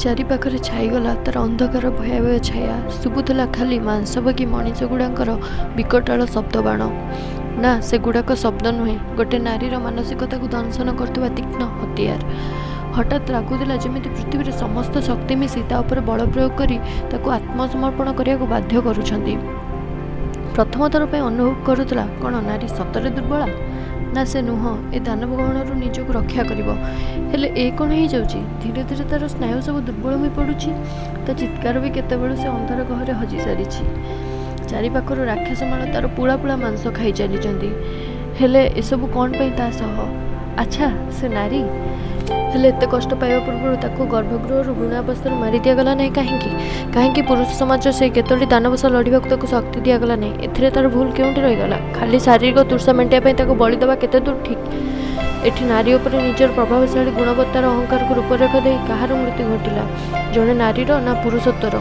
ଚାରିପାଖରେ ଛାଇଗଲା ତାର ଅନ୍ଧକାର ଭୟାବହ ଛାୟା। ଶୁଭୁଥିଲା ଖାଲି ମାଂସଭୋଗୀ ମଣିଷ ଗୁଡ଼ାଙ୍କର ବିକଟାଳ ଶବ୍ଦବାଣ। ନା, ସେଗୁଡ଼ାକ ଶବ୍ଦ ନୁହେଁ, ଗୋଟେ ନାରୀର ମାନସିକତାକୁ ଦଂଶନ କରୁଥିବା ତୀକ୍ଷ୍ଣ ହତିଆର। ହଠାତ୍ ଲାଗୁଥିଲା ଯେମିତି ପୃଥିବୀରେ ସମସ୍ତ ଶକ୍ତି ମିଶି ତା ଉପରେ ବଳ ପ୍ରୟୋଗ କରି ତାକୁ ଆତ୍ମସମର୍ପଣ କରିବାକୁ ବାଧ୍ୟ କରୁଛନ୍ତି। ପ୍ରଥମ ଥର ପାଇଁ ଅନୁଭବ କରୁଥିଲା, କ'ଣ ନାରୀ ସତରେ ଦୁର୍ବଳା? ନା, ସେ ନୁହଁ, ଏ ଦାନବ ଗହଣରୁ ନିଜକୁ ରକ୍ଷା କରିବ। ହେଲେ ଏ କ'ଣ ହେଇଯାଉଛି? ଧୀରେ ଧୀରେ ତାର ସ୍ନାୟୁ ସବୁ ଦୁର୍ବଳ ହୋଇ ପଡ଼ୁଛି। ତା ଚିତ୍କାର ବି କେତେବେଳୁ ସେ ଅନ୍ଧାର ଗହରେ ହଜି ସାରିଛି। ଚାରିପାଖରୁ ରାକ୍ଷସମାଳ ତାର ପୁଳା ପୁଳା ମାଂସ ଖାଇ ଚାଲିଛନ୍ତି। ହେଲେ ଏସବୁ କ'ଣ ପାଇଁ ତା ସହ? ଆଚ୍ଛା, ସେ ନାରୀ। ହେଲେ ଏତେ କଷ୍ଟ ପାଇବା ପୂର୍ବରୁ ତାକୁ ଗର୍ଭଗୃହରୁ ଭ୍ରୂଣାବସ୍ଥାରୁ ମାରି ଦିଆଗଲା ନାହିଁ କାହିଁକି? କାହିଁକି ପୁରୁଷ ସମାଜର ସେଇ କେତୋଟି ଦାନବ ସହ ଲଢ଼ିବାକୁ ତାକୁ ଶକ୍ତି ଦିଆଗଲା ନାହିଁ? ଏଥିରେ ତାର ଭୁଲ କେଉଁଠି ରହିଗଲା? ଖାଲି ଶାରୀରିକ ତୃଷା ମେଣ୍ଟିବା ପାଇଁ ତାକୁ ବଳି ଦେବା କେତେ ଦୂର ଠିକ୍? ଏଠି ନାରୀ ଉପରେ ନିଜର ପ୍ରଭାବଶାଳୀ ଗୁଣବତ୍ତାର ଅହଙ୍କାରକୁ ରୂପରେଖ ଦେଇ କାହାର ମୃତ୍ୟୁ ଘଟିଲା? ଜଣେ ନାରୀର ନା ପୁରୁଷତ୍ୱର?